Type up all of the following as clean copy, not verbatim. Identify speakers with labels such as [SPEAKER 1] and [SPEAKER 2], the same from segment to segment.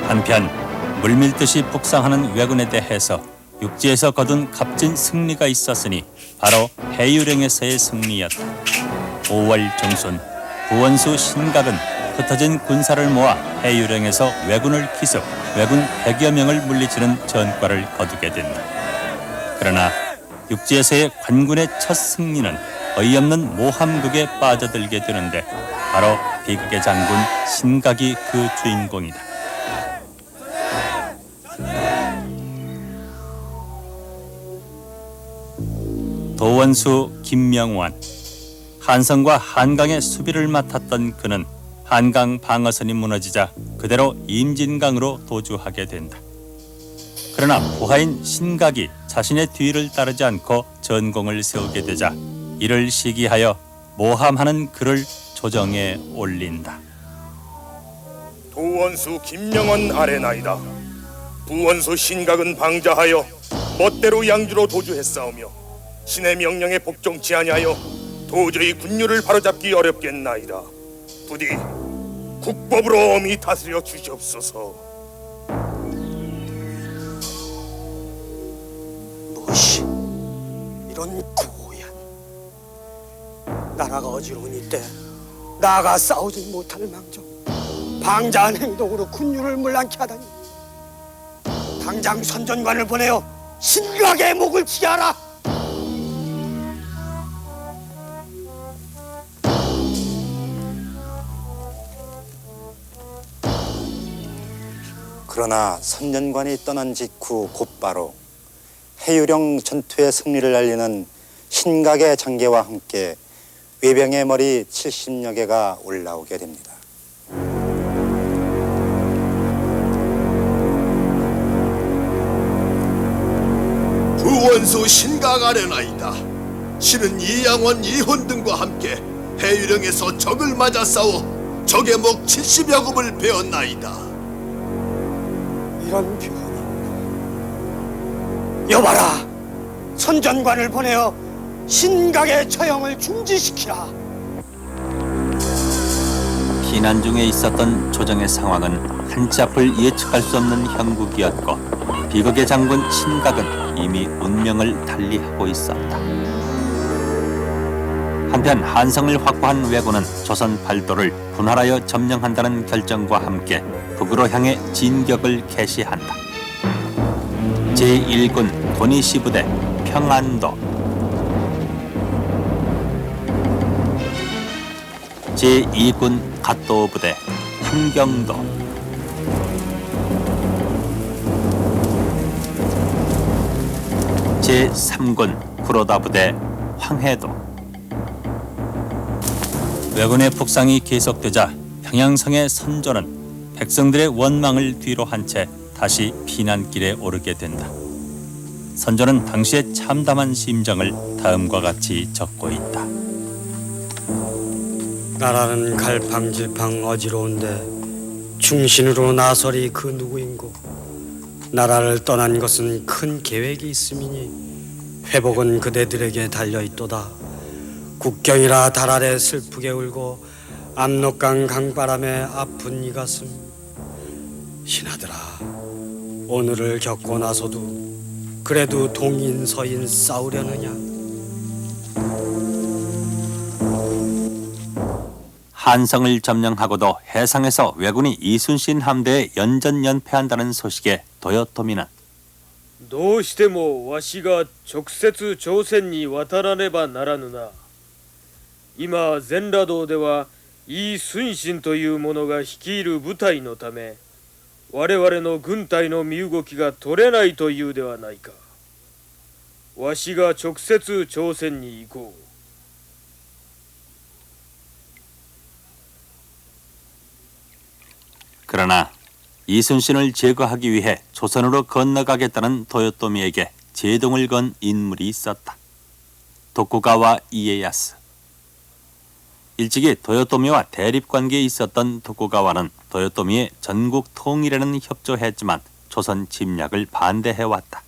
[SPEAKER 1] 한편 물밀듯이 북상하는 왜군에 대해서 육지에서 거둔 값진 승리가 있었으니 바로 해유령에서의 승리였다. 5월 중순 부원수 신각은 흩어진 군사를 모아 해유령에서 왜군을 기습, 왜군 100여 명을 물리치는 전과를 거두게 된다. 그러나 육지에서의 관군의 첫 승리는 어이없는 모함극에 빠져들게 되는데 바로 비극의 장군 신각이 그 주인공이다. 도원수 김명환. 한성과 한강의 수비를 맡았던 그는 한강 방어선이 무너지자 그대로 임진강으로 도주하게 된다. 그러나 부하인 신각이 자신의 뒤를 따르지 않고 전공을 세우게 되자 이를 시기하여 모함하는 글을 조정에 올린다.
[SPEAKER 2] 도원수 김명원 아래나이다. 부원수 신각은 방자하여 멋대로 양주로 도주했사오며 신의 명령에 복종치 아니하여 도저히 군유를 바로잡기 어렵겠나이다. 부디 국법으로 엄히 다스려 주시옵소서.
[SPEAKER 3] 무엇이 이런 고얀 나라가 어지러운 이때 나가 싸우지 못할 망정 방자한 행동으로 군유를 물랑케 하다니 당장 선전관을 보내어 신각의 목을 치게 하라.
[SPEAKER 4] 그러나 선전관이 떠난 직후 곧바로 해유령 전투의 승리를 알리는 신각의 장계와 함께 외병의 머리 70여 개가 올라오게 됩니다.
[SPEAKER 5] 부원수 신각 아래나이다. 신은 이양원 이혼 등과 함께 해유령에서 적을 맞아 싸워 적의 목 70여 굽을 베었나이다.
[SPEAKER 3] 이런 표현이 여봐라. 선전관을 보내어 신각의 처형을 중지시키라.
[SPEAKER 1] 피난 중에 있었던 조정의 상황은 한치 앞을 예측할 수 없는 형국이었고 비극의 장군 신각은 이미 운명을 달리하고 있었다. 한편 한성을 확보한 왜군은 조선 팔도를 분할하여 점령한다는 결정과 함께 북으로 향해 진격을 개시한다. 제1군 도니시부대 평안도, 제2군 갓도부대 함경도, 제3군 구로다부대 황해도. 왜군의 북상이 계속되자 평양성의 선조는 백성들의 원망을 뒤로 한 채 다시 피난길에 오르게 된다. 선조는 당시의 참담한 심정을 다음과 같이 적고 있다.
[SPEAKER 3] 나라는 갈팡질팡 어지러운데 충신으로 나서리 그 누구인고. 나라를 떠난 것은 큰 계획이 있음이니 회복은 그대들에게 달려있도다. 국경이라 달 아래 슬프게 울고 압록강 강바람에 아픈 이 가슴. 신하들아, 오늘을 겪고 나서도 그래도 동인서인 싸우려느냐.
[SPEAKER 1] 한성을 점령하고도 해상에서 왜군이 이순신 함대에 연전연패한다는 소식에 도요토미는
[SPEAKER 6] どうしてもわしが直接朝鮮に渡らねばならぬな。今全羅道ではイ・スンシンという者が率いる部隊のため我々の軍隊の身動きが取れないというではないか。わしが直接朝鮮に行こう。
[SPEAKER 1] 그러나 이순신을 제거하기 위해 조선으로 건너가겠다는 도요토미에게 제동을 건 인물이 있었다. 도쿠가와 이에야스. 일찍이 도요토미와 대립관계에 있었던 도쿠가와는 도요토미의 전국 통일에는 협조했지만 조선 침략을 반대해왔다.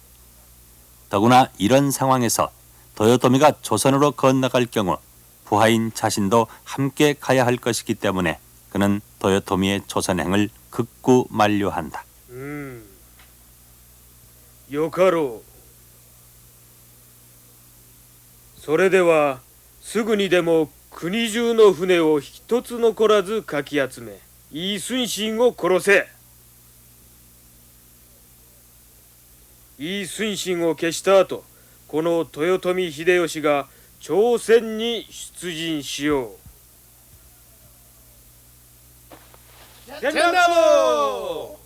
[SPEAKER 1] 더구나 이런 상황에서 도요토미가 조선으로 건너갈 경우 부하인 자신도 함께 가야 할 것이기 때문에 그는 도요토미의 조선행을 극구 만류한다.
[SPEAKER 6] よかろう。それではすぐにでも国中の船を一つ残らずかき集め、イ・スンシンを殺せ。イ・スンシンを消した後、この豊臣秀吉が朝鮮に出陣しよう。전나무!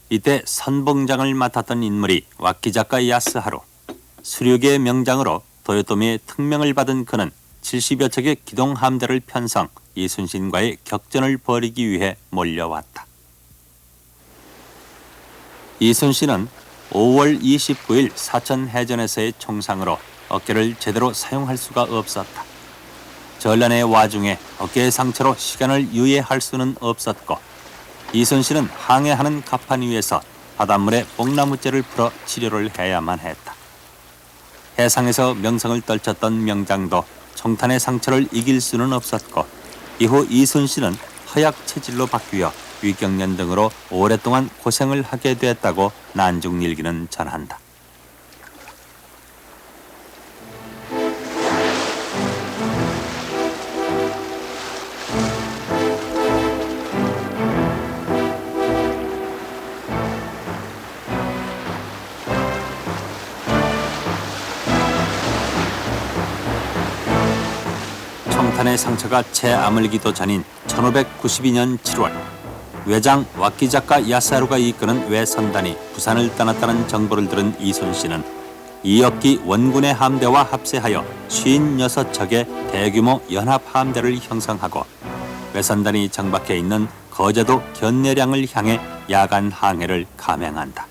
[SPEAKER 1] 이때 선봉장을 맡았던 인물이 왁기작가 야스하루. 수륙의 명장으로 도요토미의 특명을 받은 그는 70여 척의 기동 함대를 편성, 이순신과의 격전을 벌이기 위해 몰려왔다. 이순신은 5월 29일 사천 해전에서의 총상으로 어깨를 제대로 사용할 수가 없었다. 전란의 와중에 어깨의 상처로 시간을 유예할 수는 없었고, 이순신은 항해하는 갑판 위에서 바닷물에 뽕나무째를 풀어 치료를 해야만 했다. 해상에서 명성을 떨쳤던 명장도 총탄의 상처를 이길 수는 없었고, 이후 이순신은 허약 체질로 바뀌어 위경련 등으로 오랫동안 고생을 하게 됐다고 난중일기는 전한다. 총탄의 상처가 채 아물기도 전인 1592년 7월 외장 왁기작가 야스하루가 이끄는 외선단이 부산을 떠났다는 정보를 들은 이순신은 이역기 원군의 함대와 합세하여 56척의 대규모 연합함대를 형성하고 외선단이 정박해 있는 거제도 견내량을 향해 야간 항해를 감행한다.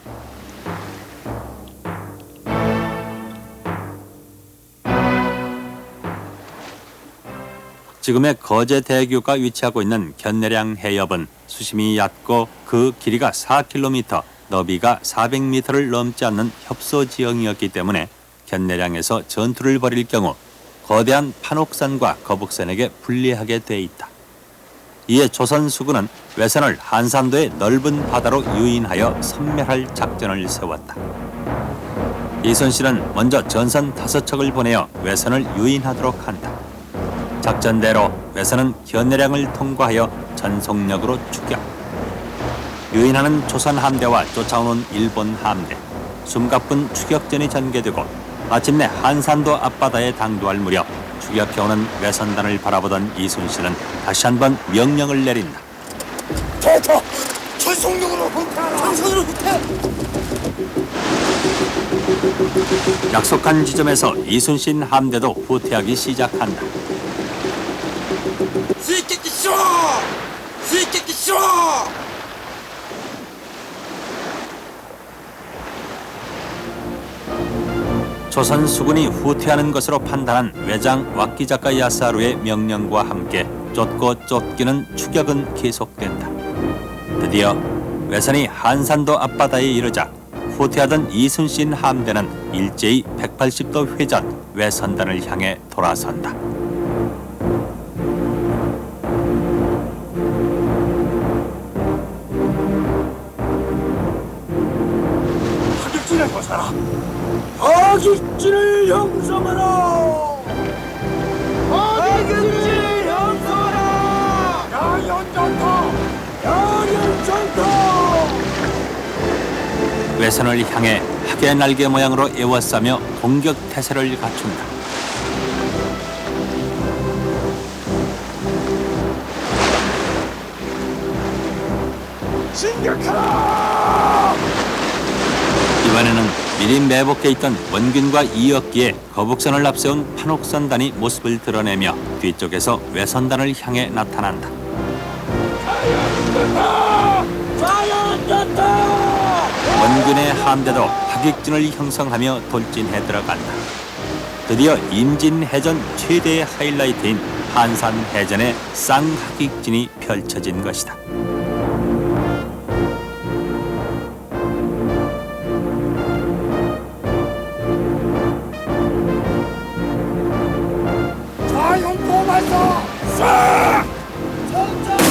[SPEAKER 1] 지금의 거제 대교가 위치하고 있는 견내량 해협은 수심이 얕고 그 길이가 4km, 너비가 400m를 넘지 않는 협소 지형이었기 때문에 견내량에서 전투를 벌일 경우 거대한 판옥선과 거북선에게 불리하게 돼 있다. 이에 조선 수군은 외선을 한산도의 넓은 바다로 유인하여 섬멸할 작전을 세웠다. 이순신은 먼저 전선 5척을 보내어 외선을 유인하도록 한다. 작전대로 외선은 견내량을 통과하여 전속력으로 추격. 유인하는 조선 함대와 쫓아오는 일본 함대, 숨가쁜 추격전이 전개되고 마침내 한산도 앞바다에 당도할 무렵 추격해오는 외선단을 바라보던 이순신은 다시 한번 명령을 내린다.
[SPEAKER 3] 대터! 전속력으로 후퇴하라! 전선으로 후퇴!
[SPEAKER 1] 약속한 지점에서 이순신 함대도 후퇴하기 시작한다.
[SPEAKER 3] 수익객기 싫어! 수익객기 싫어!
[SPEAKER 1] 조선 수군이 후퇴하는 것으로 판단한 외장 왁기작가 야스하루의 명령과 함께 쫓고 쫓기는 추격은 계속된다. 드디어 외선이 한산도 앞바다에 이르자 후퇴하던 이순신 함대는 일제히 180도 회전 외선단을 향해 돌아선다.
[SPEAKER 3] 하객진을 벗어라! 하객진을 형성하라! 하객진을 형성하라! 야연전투! 야연전투!
[SPEAKER 1] 외선을 향해 하계 날개 모양으로 에워싸며 공격 태세를 갖춘다.
[SPEAKER 3] 진격하라!
[SPEAKER 1] 이번에는 미리 매복해 있던 원균과 이역기에 거북선을 앞세운 판옥선단이 모습을 드러내며 뒤쪽에서 외선단을 향해 나타난다. 원균의 함대도 하객진을 형성하며 돌진해 들어간다. 드디어 임진해전 최대의 하이라이트인 한산해전의 쌍하객진이 펼쳐진 것이다.
[SPEAKER 3] 자용포 발사! 쏴! 천천히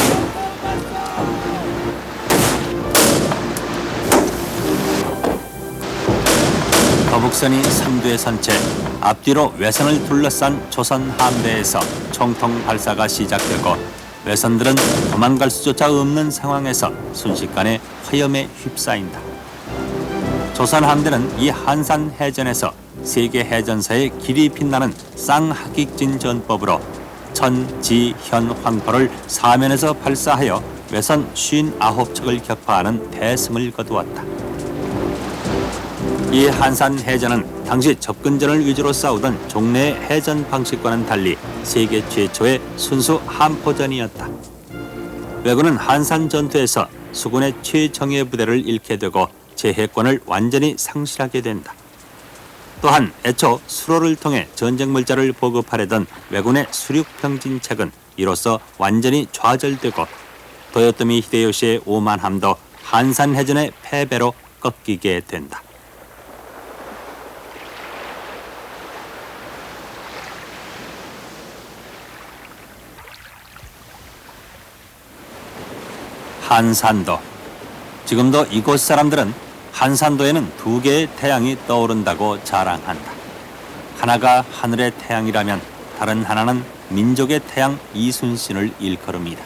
[SPEAKER 3] 발사!
[SPEAKER 1] 적선이 삼두에 선 채 앞뒤로 외선을 둘러싼 조선 함대에서 총통 발사가 시작되고 외선들은 도망갈 수조차 없는 상황에서 순식간에 화염에 휩싸인다. 조선 함대는 이 한산 해전에서 세계 해전사의 길이 빛나는 쌍하객진 전법으로 천, 지, 현, 황포를 사면에서 발사하여 외선 59척을 격파하는 대승을 거두었다. 이 한산 해전은 당시 접근전을 위주로 싸우던 종래 해전 방식과는 달리 세계 최초의 순수 함포전이었다. 왜군은 한산 전투에서 수군의 최정예 부대를 잃게 되고 제해권을 완전히 상실하게 된다. 또한 애초 수로를 통해 전쟁 물자를 보급하려던 왜군의 수륙병진책은 이로써 완전히 좌절되고 도요토미 히데요시의 오만함도 한산해전의 패배로 꺾이게 된다. 한산도. 지금도 이곳 사람들은 한산도에는 두 개의 태양이 떠오른다고 자랑한다. 하나가 하늘의 태양이라면 다른 하나는 민족의 태양 이순신을 일컬음이다.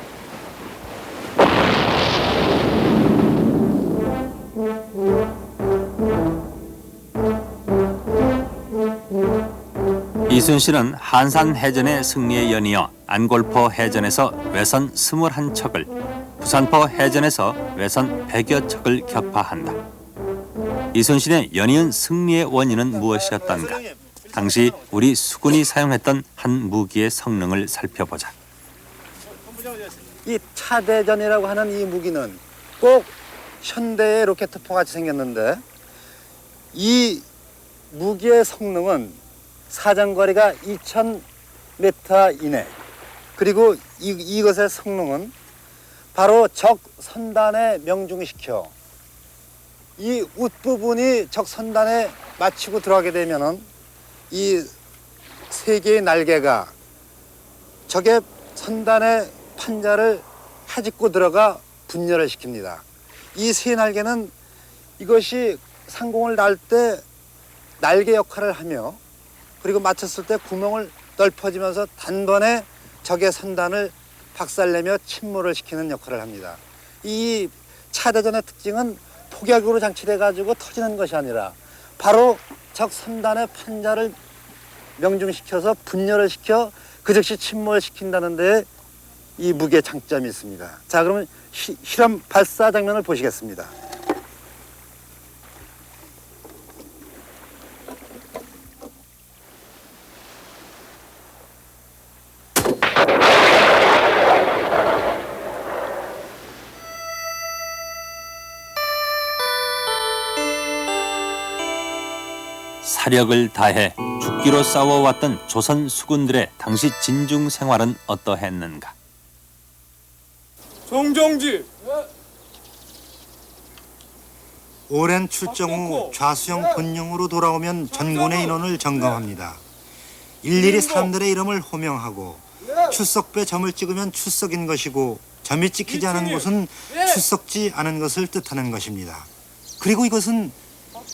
[SPEAKER 1] 이순신은 한산 해전의 승리에 연이어 안골포 해전에서 외선 21척을, 부산포 해전에서 외선 100여 척을 격파한다. 이순신의 연이은 승리의 원인은 무엇이었던가? 당시 우리 수군이 사용했던 한 무기의 성능을 살펴보자.
[SPEAKER 4] 이 차대전이라고 하는 이 무기는 꼭 현대의 로켓포 같이 생겼는데 이 무기의 성능은 사정거리가 2000m 이내, 그리고 이것의 성능은 바로 적 선단에 명중시켜 이 웃부분이 적 선단에 맞추고 들어가게 되면은 이 세 개의 날개가 적의 선단의 판자를 헤집고 들어가 분열을 시킵니다. 이 세 날개는 이것이 상공을 날 때 날개 역할을 하며, 그리고 맞췄을 때 구멍을 넓혀지면서 단번에 적의 선단을 박살내며 침몰을 시키는 역할을 합니다. 이 차대전의 특징은 폭약으로 장치돼 가지고 터지는 것이 아니라 바로 적 선단의 판자를 명중시켜서 분열을 시켜 그 즉시 침몰시킨다는 데 이 무기의 장점이 있습니다. 자, 그러면 실험 발사 장면을 보시겠습니다.
[SPEAKER 1] 사력을 다해 죽기로 싸워왔던 조선 수군들의 당시 진중 생활은 어떠했는가?
[SPEAKER 6] 정정지.
[SPEAKER 4] 오랜 출정 후 좌수영 본영으로 돌아오면 전군의 인원을 점검합니다. 일일이 사람들의 이름을 호명하고 출석부에 점을 찍으면 출석인 것이고 점이 찍히지 않은 곳은 출석지 않은 것을 뜻하는 것입니다. 그리고 이것은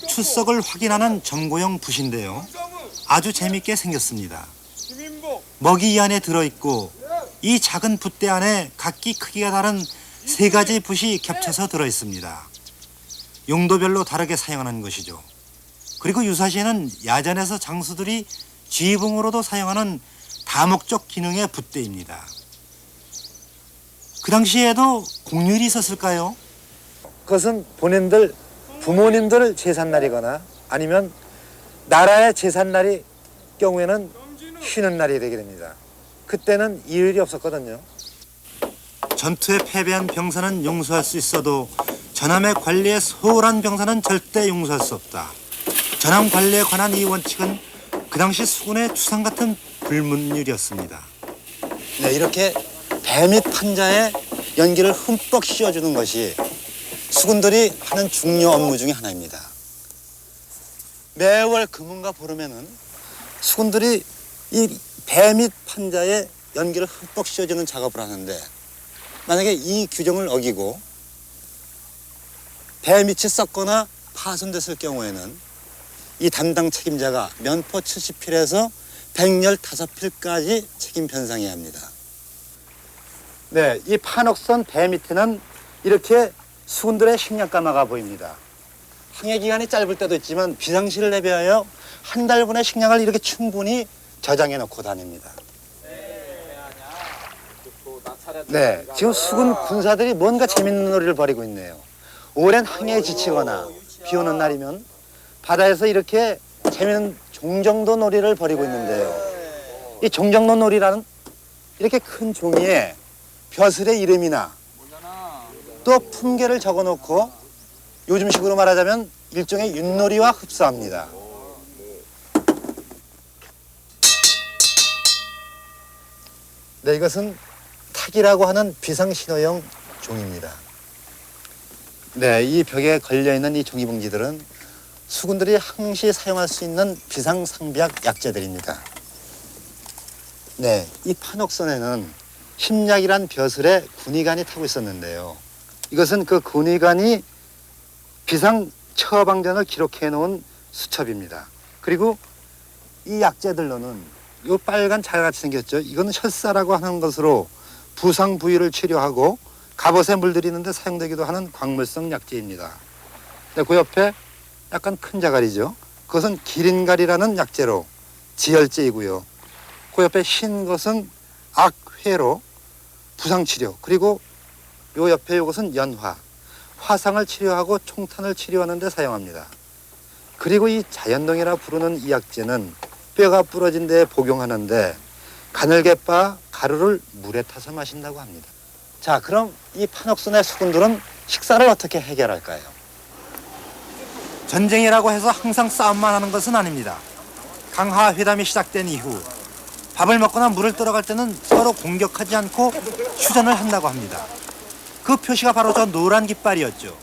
[SPEAKER 4] 출석을 확인하는 점고형 붓인데요. 아주 재밌게 생겼습니다. 먹이 이 안에 들어있고 이 작은 붓대 안에 각기 크기가 다른 세 가지 붓이 겹쳐서 들어있습니다. 용도별로 다르게 사용하는 것이죠. 그리고 유사시에는 야전에서 장수들이 지붕으로도 사용하는 다목적 기능의 붓대입니다. 그 당시에도 공휴일이 있었을까요? 그것은 본인들 부모님들 제삿날이거나 아니면 나라의 제삿날이 경우에는 쉬는 날이 되게 됩니다. 그때는 일이 없었거든요. 전투에 패배한 병사는 용서할 수 있어도 전함의 관리에 소홀한 병사는 절대 용서할 수 없다. 전함 관리에 관한 이 원칙은 그 당시 수군의 추상 같은 불문율이었습니다. 네, 이렇게 배 및 판자에 연기를 흠뻑 씌워주는 것이 수군들이 하는 중요 업무 중에 하나입니다. 매월 금음과 보름에는 수군들이 이 배 및 판자에 연기를 흠뻑 씌워주는 작업을 하는데, 만약에 이 규정을 어기고 배 밑이 썩거나 파손됐을 경우에는 이 담당 책임자가 면포 70필에서 115필까지 책임 편성해야 합니다. 네, 이 판옥선 배 밑에는 이렇게 수군들의 식량가마가 보입니다. 항해 기간이 짧을 때도 있지만 비상시를 대비하여 한 달분의 식량을 이렇게 충분히 저장해 놓고 다닙니다. 네, 지금 수군 군사들이 뭔가 재밌는 놀이를 벌이고 있네요. 오랜 항해에 지치거나 비 오는 날이면 바다에서 이렇게 재밌는 종정도 놀이를 벌이고 있는데요. 이 종정도 놀이라는 이렇게 큰 종이에 벼슬의 이름이나 또 품계를 적어놓고 요즘식으로 말하자면 일종의 윷놀이와 흡사합니다. 네, 이것은 탁이라고 하는 비상신호용 종입니다. 네, 이 벽에 걸려있는 이 종이봉지들은 수군들이 항시 사용할 수 있는 비상상비약 약재들입니다. 네, 이 판옥선에는 심약이란 벼슬에 군의관이 타고 있었는데요. 이것은 그 군의관이 비상 처방전을 기록해 놓은 수첩입니다. 그리고 이 약재들로는 이 빨간 자갈같이 생겼죠. 이건 혈사라고 하는 것으로 부상 부위를 치료하고 갑옷에 물들이는데 사용되기도 하는 광물성 약재입니다. 네, 그 옆에 약간 큰 자갈이죠. 그것은 기린갈이라는 약재로 지혈제이고요. 그 옆에 흰 것은 악회로 부상치료, 그리고 요 옆에 이것은 연화, 화상을 치료하고 총탄을 치료하는 데 사용합니다. 그리고 이 자연동이라 부르는 이 약재는 뼈가 부러진 데에 복용하는데 가늘게 빻아 가루를 물에 타서 마신다고 합니다. 자, 그럼 이 판옥선의 수군들은 식사를 어떻게 해결할까요? 전쟁이라고 해서 항상 싸움만 하는 것은 아닙니다. 강화 회담이 시작된 이후 밥을 먹거나 물을 들어갈 때는 서로 공격하지 않고 휴전을 한다고 합니다. 그 표시가 바로 저 노란 깃발이었죠.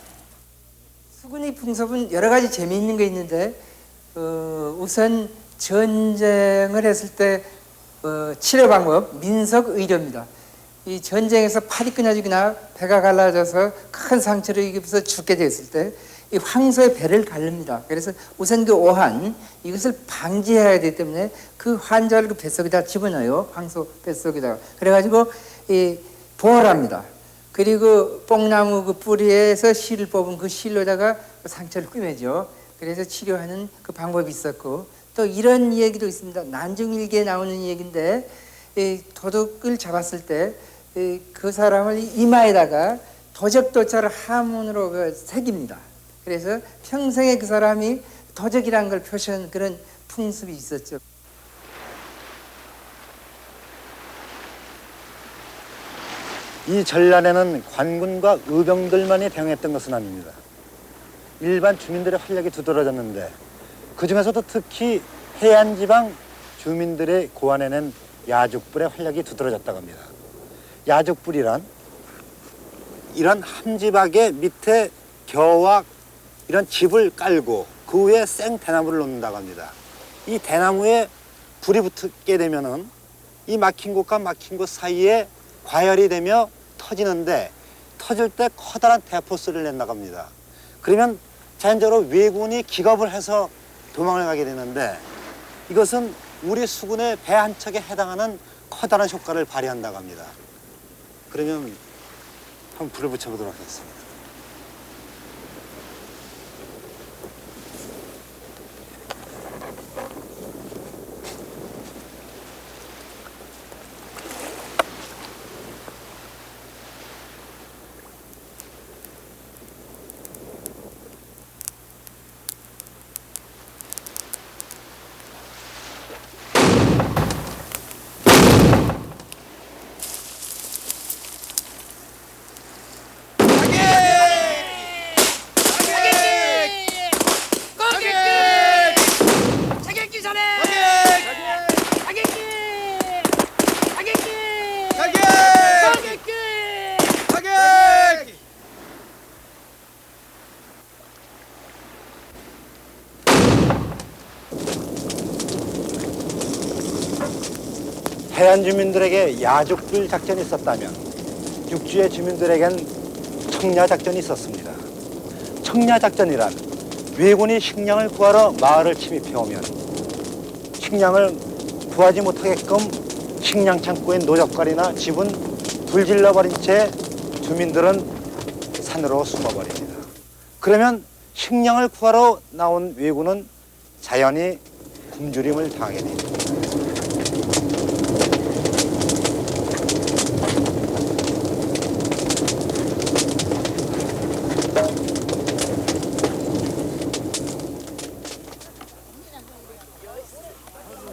[SPEAKER 7] 수군의 풍습은 여러 가지 재미있는 게 있는데 우선 전쟁을 했을 때 치료 방법 민석의료입니다. 이 전쟁에서 팔이 끊어지거나 배가 갈라져서 큰 상처를 입어서 죽게 됐을 때 이 황소의 배를 가릅니다. 그래서 우선 그 오한 이것을 방지해야 되기 때문에 그 환자를 그 뱃속에다 집어넣어요. 황소 뱃속에다가. 그래가지고 이 보호합니다. 그리고 뽕나무 그 뿌리에서 실을 뽑은 그 실로다가 상처를 꿰매죠. 그래서 치료하는 그 방법이 있었고, 또 이런 얘기도 있습니다. 난중일기에 나오는 얘기인데 이 도둑을 잡았을 때 그 사람을 이마에다가 도적도자를 하문으로 그 새깁니다. 그래서 평생에 그 사람이 도적이라는 걸 표시하는 그런 풍습이 있었죠.
[SPEAKER 4] 이 전란에는 관군과 의병들만이 대응했던 것은 아닙니다. 일반 주민들의 활약이 두드러졌는데 그 중에서도 특히 해안지방 주민들의 고안해낸 야죽불의 활약이 두드러졌다고 합니다. 야죽불이란 이런 함지박의 밑에 겨와 이런 집을 깔고 그 위에 생대나무를 놓는다고 합니다. 이 대나무에 불이 붙게 되면은 이 막힌 곳과 막힌 곳 사이에 과열이 되며 터지는데 터질 때 커다란 대포 소리를 낸다고 합니다. 그러면 자연적으로 왜군이 기겁을 해서 도망을 가게 되는데 이것은 우리 수군의 배 한 척에 해당하는 커다란 효과를 발휘한다고 합니다. 그러면 한번 불을 붙여보도록 하겠습니다. 해안 주민들에게 야죽불 작전이 있었다면 육지의 주민들에겐 청야 작전이 있었습니다. 청야 작전이란 왜군이 식량을 구하러 마을을 침입해 오면 식량을 구하지 못하게끔 식량 창고의 노적갈이나 집은 불질러 버린 채 주민들은 산으로 숨어버립니다. 그러면 식량을 구하러 나온 왜군은 자연히 굶주림을 당하게 됩니다.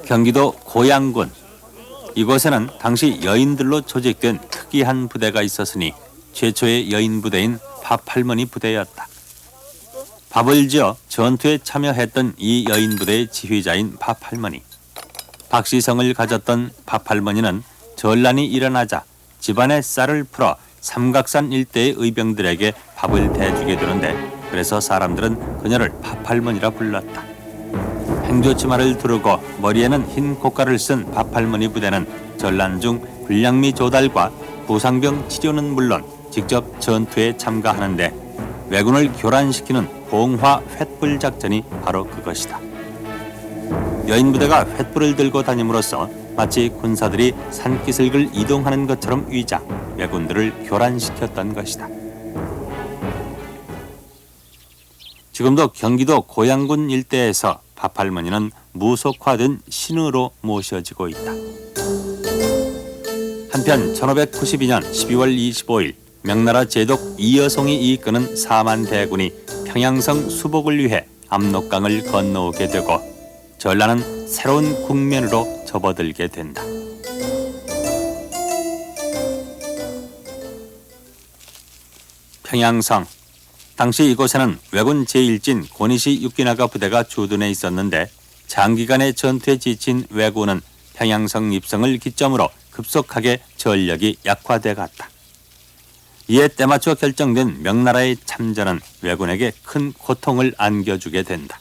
[SPEAKER 1] 경기도 고양군. 이곳에는 당시 여인들로 조직된 특이한 부대가 있었으니 최초의 여인 부대인 밥할머니 부대였다. 밥을 지어 전투에 참여했던 이 여인 부대의 지휘자인 밥할머니. 박시성을 가졌던 밥할머니는 전란이 일어나자 집안의 쌀을 풀어 삼각산 일대의 의병들에게 밥을 대주게 되는데 그래서 사람들은 그녀를 밥할머니라 불렀다. 행조치마를 두르고 머리에는 흰 콧가를 쓴 밥할머니 부대는 전란 중 불량미 조달과 부상병 치료는 물론 직접 전투에 참가하는데 왜군을 교란시키는 봉화 횃불 작전이 바로 그것이다. 여인 부대가 횃불을 들고 다님으로써 마치 군사들이 산기슭을 이동하는 것처럼 위장, 왜군들을 교란시켰던 것이다. 지금도 경기도 고양군 일대에서 밥할머니는 무속화된 신으로 모셔지고 있다. 한편 1592년 12월 25일 명나라 제독 이여송이 이끄는 4만 대군이 평양성 수복을 위해 압록강을 건너오게 되고 전라는 새로운 국면으로 접어들게 된다. 평양성. 당시 이곳에는 왜군 제1진 고니시 육기나가 부대가 주둔해 있었는데 장기간의 전투에 지친 왜군은 평양성 입성을 기점으로 급속하게 전력이 약화돼 갔다. 이에 때맞춰 결정된 명나라의 참전은 왜군에게 큰 고통을 안겨주게 된다.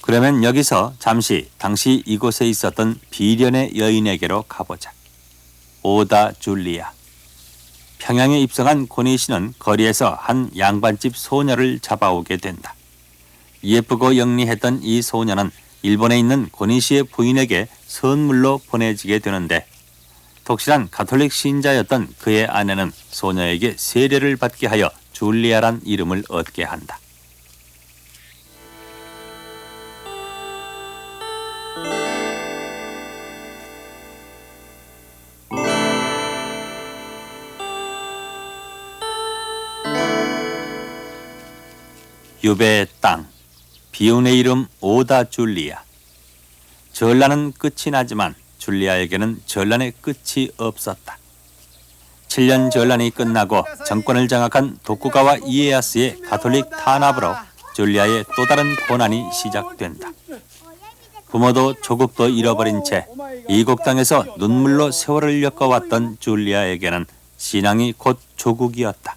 [SPEAKER 1] 그러면 여기서 잠시 당시 이곳에 있었던 비련의 여인에게로 가보자. 오다 줄리아. 평양에 입성한 고니시는 거리에서 한 양반집 소녀를 잡아오게 된다. 예쁘고 영리했던 이 소녀는 일본에 있는 고니시의 부인에게 선물로 보내지게 되는데 독실한 가톨릭 신자였던 그의 아내는 소녀에게 세례를 받게 하여 줄리아란 이름을 얻게 한다. 유배의 땅, 비운의 이름 오다 줄리아. 전란은 끝이 나지만 줄리아에게는 전란의 끝이 없었다. 7년 전란이 끝나고 정권을 장악한 도쿠가와 이에야스의 가톨릭 탄압으로 줄리아의 또 다른 고난이 시작된다. 부모도 조국도 잃어버린 채 이국 땅에서 눈물로 세월을 엮어왔던 줄리아에게는 신앙이 곧 조국이었다.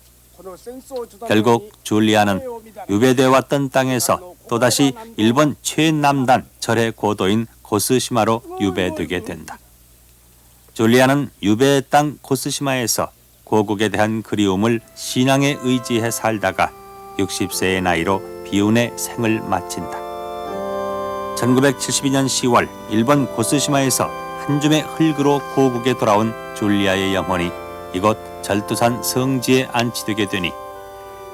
[SPEAKER 1] 결국 줄리아는 유배되어 왔던 땅에서 또다시 일본 최남단 절의 고도인 고스시마로 유배되게 된다. 줄리아는 유배의 땅 고스시마에서 고국에 대한 그리움을 신앙에 의지해 살다가 60세의 나이로 비운의 생을 마친다. 1972년 10월 일본 고스시마에서 한 줌의 흙으로 고국에 돌아온 줄리아의 영혼이 이곳 절두산 성지에 안치되게 되니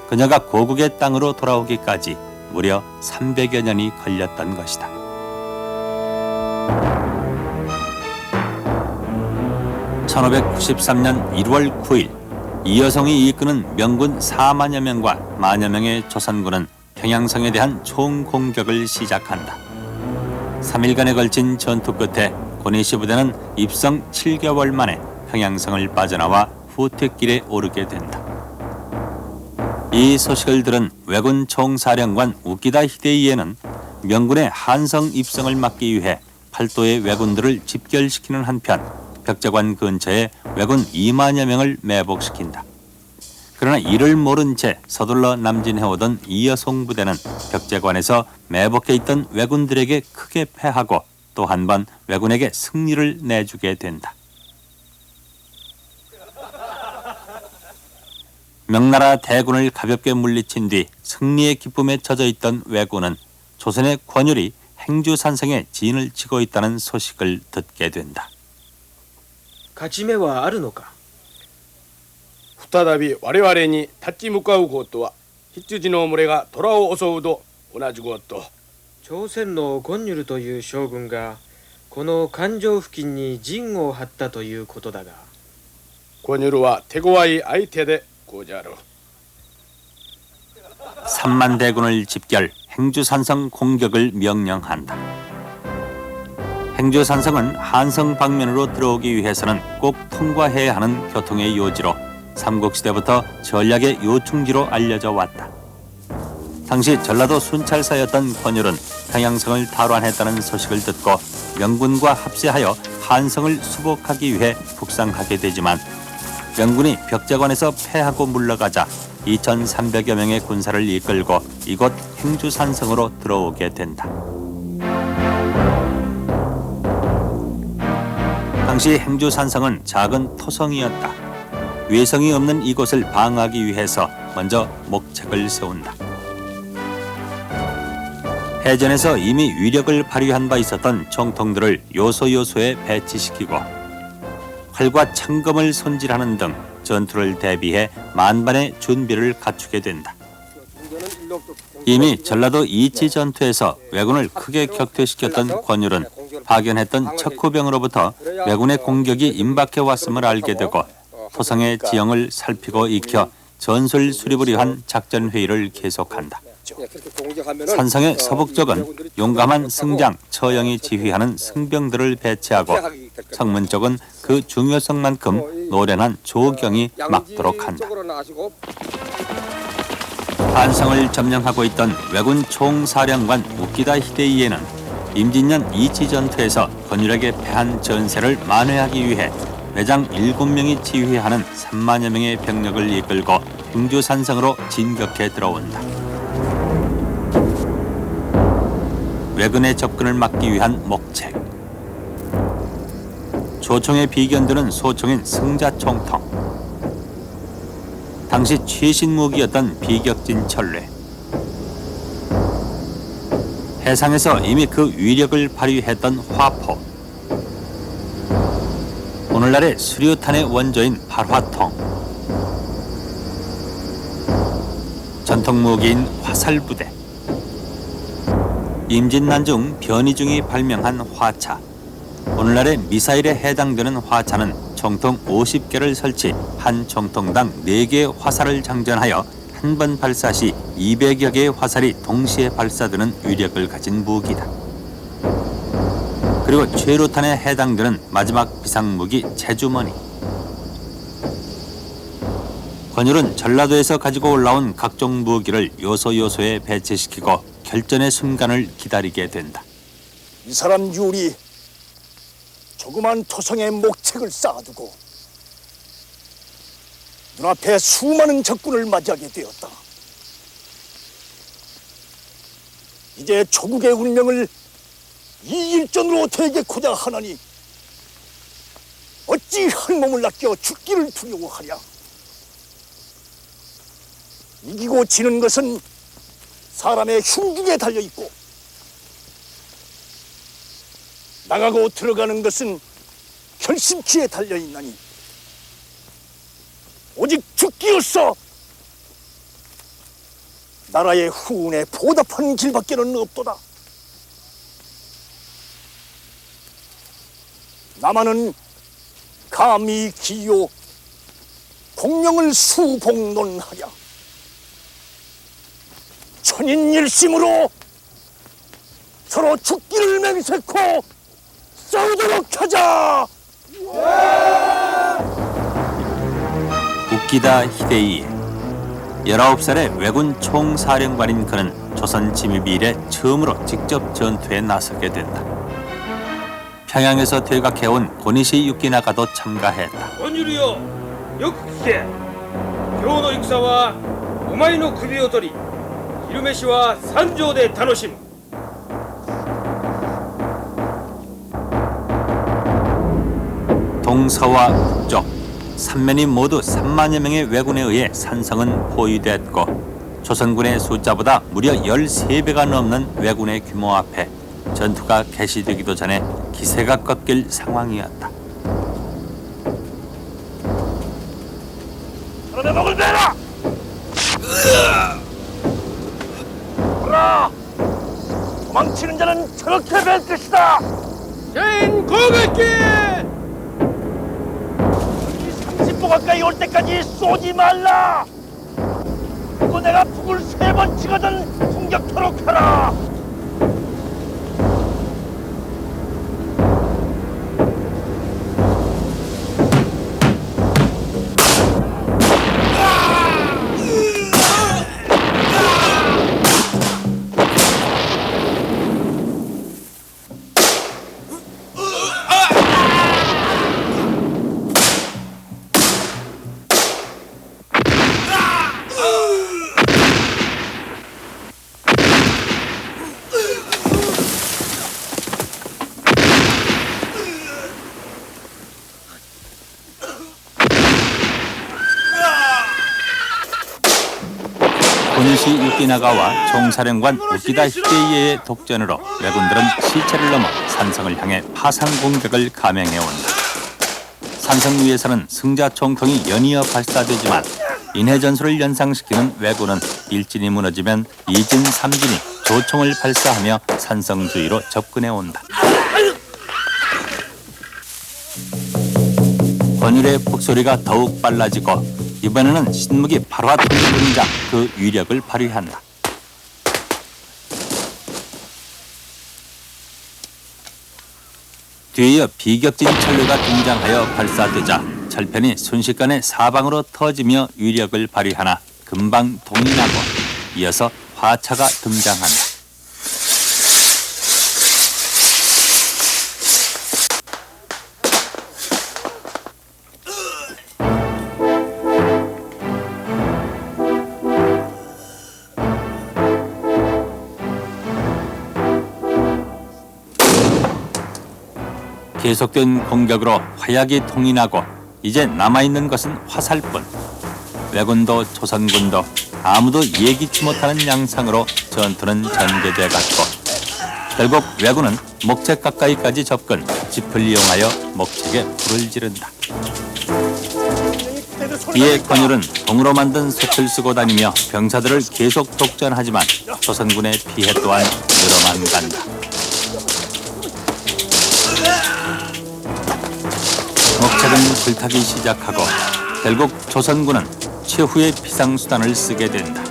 [SPEAKER 1] 그녀가 고국의 땅으로 돌아오기까지 무려 300여 년이 걸렸던 것이다. (1593년 1월 9일) 이여성이 이끄는 명군 4만여 명과 만여 명의 조선군은 평양성에 대한 총공격을 시작한다. 3일간에 걸친 전투 끝에 고니시 부대는 입성 7개월 만에 평양성을 빠져나와 후퇴길에 오르게 된다. 이 소식을 들은 왜군 총사령관 우키다 히데이에는 명군의 한성 입성을 막기 위해 팔도의 왜군들을 집결시키는 한편 벽제관 근처에 왜군 2만여 명을 매복시킨다. 그러나 이를 모른 채 서둘러 남진해오던 이여송 부대는 벽제관에서 매복해 있던 왜군들에게 크게 패하고 또 한 번 왜군에게 승리를 내주게 된다. 명나라 대군을 가볍게 물리친 뒤 승리의 기쁨에 젖어 있던 왜군은 조선의 권율이 행주산성에 진을 치고 있다는 소식을 듣게 된다.
[SPEAKER 6] 勝ち目はあるのか。
[SPEAKER 8] 再び我々に立ち向かうことは羊の群れが虎を襲うと同じこと。
[SPEAKER 6] 朝鮮のゴンニュルという将軍がこの環状付近に陣を張ったということだが、
[SPEAKER 8] コニュルは手強い相手でごじゃる。
[SPEAKER 1] 3만 대군을 집결 행주산성 공격을 명령한다. 행주산성은 한성 방면으로 들어오기 위해서는 꼭 통과해야 하는 교통의 요지로 삼국시대부터 전략의 요충지로 알려져 왔다. 당시 전라도 순찰사였던 권율은 평양성을 탈환했다는 소식을 듣고 명군과 합세하여 한성을 수복하기 위해 북상하게 되지만 명군이 벽제관에서 패하고 물러가자 2,300여 명의 군사를 이끌고 이곳 행주산성으로 들어오게 된다. 당시 행주산성은 작은 토성이었다. 외성이 없는 이곳을 방어하기 위해서 먼저 목책을 세운다. 해전에서 이미 위력을 발휘한 바 있었던 총통들을 요소요소에 배치시키고 활과 창검을 손질하는 등 전투를 대비해 만반의 준비를 갖추게 된다. 이미 전라도 이치 전투에서 왜군을 크게 격퇴시켰던 권율은 파견했던 척후병으로부터 왜군의 공격이 임박해 왔음을 알게 되고 토성의 지형을 살피고 익혀 전술 수립을 위한 작전 회의를 계속한다. 산성의 서북쪽은 용감한 승장 처영이 지휘하는 승병들을 배치하고 성문 쪽은 그 중요성만큼 노련한 조경이 막도록 한다. 한성을 점령하고 있던 왜군 총사령관 우키다 히데이에는 임진년 이치 전투에서 권율에게 패한 전세를 만회하기 위해 회장 7명이 지휘하는 3만여 명의 병력을 이끌고 행주산성으로 진격해 들어온다. 왜군의 접근을 막기 위한 목책. 조총에 비견드는 소총인 승자총통. 당시 최신 무기였던 비격진 철뢰. 해상에서 이미 그 위력을 발휘했던 화포. 오늘날의 수류탄의 원조인 발화통. 전통 무기인 화살부대. 임진난중 변희중이 발명한 화차. 오늘날의 미사일에 해당되는 화차는 총통 50개를 설치, 한 총통당 4개의 화살을 장전하여 한 번 발사 시 200여 개의 화살이 동시에 발사되는 위력을 가진 무기다. 그리고 최루탄에 해당되는 마지막 비상무기 채주머니. 권율은 전라도에서 가지고 올라온 각종 무기를 요소요소에 배치시키고 결전의 순간을 기다리게 된다.
[SPEAKER 9] 이 사람 유리 조그만 토성에 목책을 쌓아두고 눈앞에 수많은 적군을 맞이하게 되었다. 이제 조국의 운명을 이 일전으로 되겠고자 하나니 어찌 한 몸을 아껴 죽기를 두려워하랴. 이기고 지는 것은 사람의 흉중에 달려있고 나가고 들어가는 것은 결심치에 달려있나니 오직 죽기로서 나라의 후운에 보답하는 길밖에는 없도다. 나만은 감히 기요 공명을 수복론하랴. 천인일심으로 서로 죽기를 맹세코 싸우도록 하자.
[SPEAKER 1] 우키다 히데이. 19살의 왜군 총사령관인 그는 조선 침입 이래 처음으로 직접 전투에 나서게 된다. 평양에서 퇴각해온 고니시 유키나가도 참가했다.
[SPEAKER 6] ゴンニュルよ、よく聞け。今日の戦はお前の首を取り、昼飯は三条で楽しむ。
[SPEAKER 1] 동서와 북쪽 3면이 모두 3만여 명의 왜군에 의해 산성은 포위됐고 조선군의 숫자보다 무려 13배가 넘는 왜군의 규모 앞에 전투가 개시되기도 전에 기세가 꺾일 상황이었다.
[SPEAKER 9] 그런데 목을 베라! 보라! 도망치는 자는 저렇게 뵐 것이다!
[SPEAKER 8] 개인 공격기!
[SPEAKER 9] 이 30보 가까이 올 때까지 쏘지 말라! 그리고 내가 북을 3번 치거든 공격토록 하라!
[SPEAKER 1] 군시 유키나가와 총사령관 우키다 히데이의 독전으로 왜군들은 시체를 넘어 산성을 향해 파상 공격을 감행해온다. 산성 위에서는 승자 총통이 연이어 발사되지만 인해 전술을 연상시키는 왜군은 일진이 무너지면 이진, 삼진이 조총을 발사하며 산성 주위로 접근해온다. 권율의 폭소리가 더욱 빨라지고 이번에는 신무기 8화 통일군장 그 위력을 발휘한다. 뒤이어 비격진 철류가 등장하여 발사되자 철편이 순식간에 사방으로 터지며 위력을 발휘하나 금방 동인하고 이어서 화차가 등장한다. 계속된 공격으로 화약이 통인하고 이제 남아있는 것은 화살뿐. 왜군도 조선군도 아무도 예기치 못하는 양상으로 전투는 전개돼 갔고 결국 왜군은 목책 가까이까지 접근, 짚을 이용하여 목책에 불을 지른다. 이에 권율은 동으로 만든 솥을 쓰고 다니며 병사들을 계속 독전하지만 조선군의 피해 또한 늘어만 간다. 목책은 불타기 시작하고 결국 조선군은 최후의 비상수단을 쓰게 된다.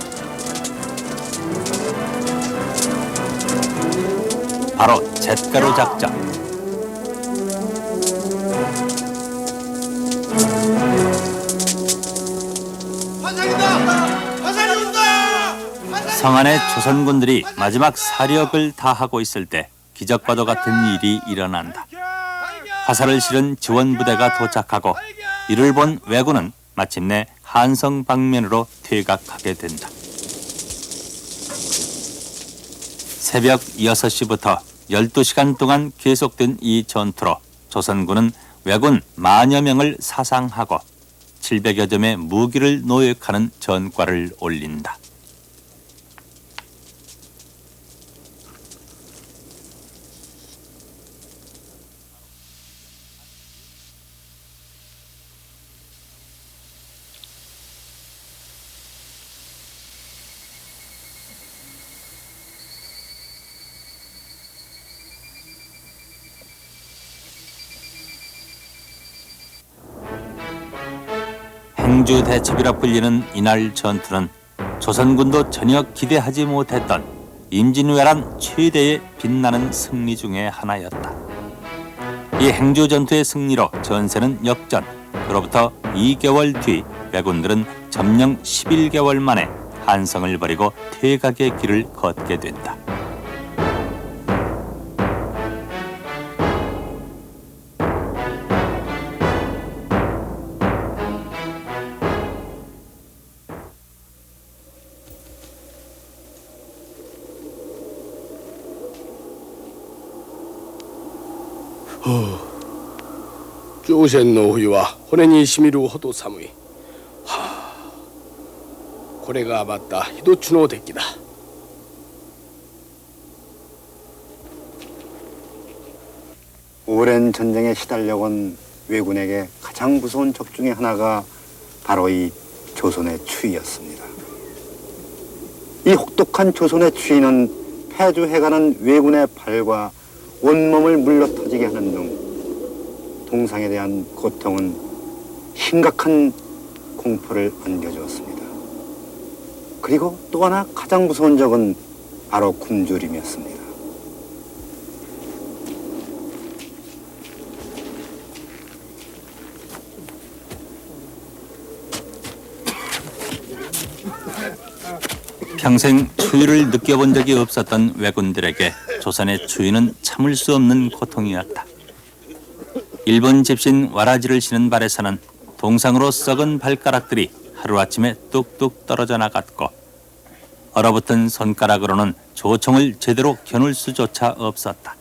[SPEAKER 1] 바로 잿가루 작전. 성안의 조선군들이 마지막 사력을 다하고 있을 때 기적과도 같은 일이 일어난다. 화살을 실은 지원부대가 도착하고 이를 본 왜군은 마침내 한성 방면으로 퇴각하게 된다. 새벽 6시부터 12시간 동안 계속된 이 전투로 조선군은 왜군 만여 명을 사상하고 700여 점의 무기를 노획하는 전과를 올린다. 행주 대첩이라 불리는 이날 전투는 조선군도 전혀 기대하지 못했던 임진왜란 최대의 빛나는 승리 중의 하나였다. 이 행주 전투의 승리로 전세는 역전. 그로부터 2개월 뒤 왜군들은 점령 11개월 만에 한성을 버리고 퇴각의 길을 걷게 된다.
[SPEAKER 8] 조센 노후이와 호렌이 시미루 호도 사무이. これがまた一つの敵だ。
[SPEAKER 4] 오랜 전쟁에 시달려온 왜군에게 가장 무서운 적 중에 하나가 바로 이 조선의 추위였습니다. 이 혹독한 조선의 추위는 패주해가는 왜군의 발과 온몸을 물러터지게 하는 등 동상에 대한 고통은 심각한 공포를 안겨주었습니다. 그리고 또 하나 가장 무서운 적은 바로 굶주림이었습니다.
[SPEAKER 1] 평생 추위를 느껴본 적이 없었던 왜군들에게 조선의 추위는 참을 수 없는 고통이었다. 일본 집신 와라지를 신은 발에서는 동상으로 썩은 발가락들이 하루아침에 뚝뚝 떨어져 나갔고 얼어붙은 손가락으로는 조총을 제대로 겨눌 수조차 없었다.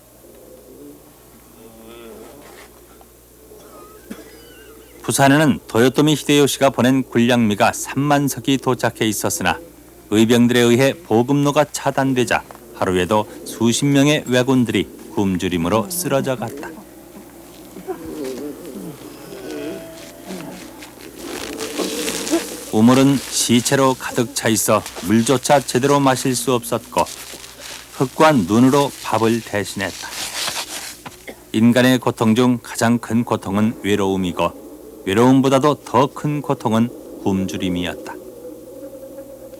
[SPEAKER 1] 부산에는 도요토미 히데요시가 보낸 군량미가 3만 석이 도착해 있었으나 의병들에 의해 보급로가 차단되자 하루에도 수십 명의 왜군들이 굶주림으로 쓰러져 갔다. 우물은 시체로 가득 차 있어 물조차 제대로 마실 수 없었고 흙과 눈으로 밥을 대신했다. 인간의 고통 중 가장 큰 고통은 외로움이고 외로움보다도 더 큰 고통은 굶주림이었다.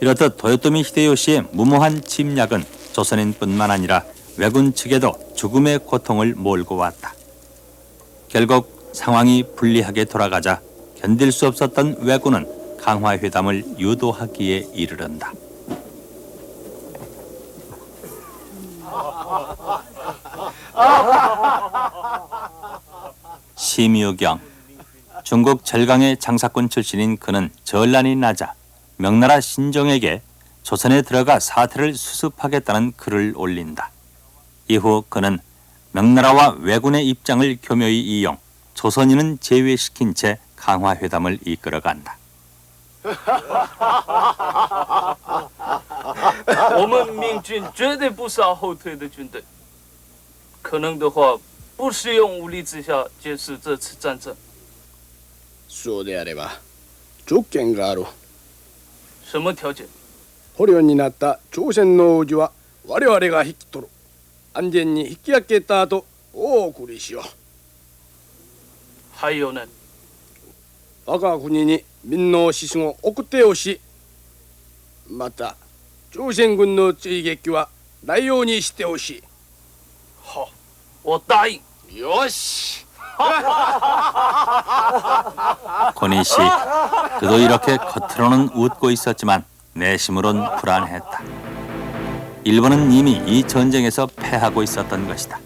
[SPEAKER 1] 이렇듯 도요토미 히데요시의 무모한 침략은 조선인뿐만 아니라 왜군 측에도 죽음의 고통을 몰고 왔다. 결국 상황이 불리하게 돌아가자 견딜 수 없었던 왜군은 강화회담을 유도하기에 이르른다. 심유경, 중국 절강의 장사꾼 출신인 그는 전란이 나자 명나라 신종에게 조선에 들어가 사태를 수습하겠다는 글을 올린다. 이후 그는 명나라와 왜군의 입장을 교묘히 이용, 조선인은 제외시킨 채 강화회담을 이끌어간다.
[SPEAKER 10] 我们明军绝对不是后退的军队，可能的话，不使用武力之下结束这次战争。
[SPEAKER 8] そうであれば条件がある。
[SPEAKER 10] 什么条件？
[SPEAKER 8] 捕虜になった朝鮮の王子は我々が引き取る。安全に引き上げた後お送りしよう。
[SPEAKER 10] 还有呢？
[SPEAKER 8] 我が国に民の子孫を送ってほしい。また朝鮮軍の追撃はないようにしてほしい。
[SPEAKER 10] 好，我答应。
[SPEAKER 8] よし。
[SPEAKER 1] 권희 씨, 그도 이렇게 겉으로는 웃고 있었지만 내심으론 불안했다. 일본은 이미 이 전쟁에서 패하고 있었던 것이다.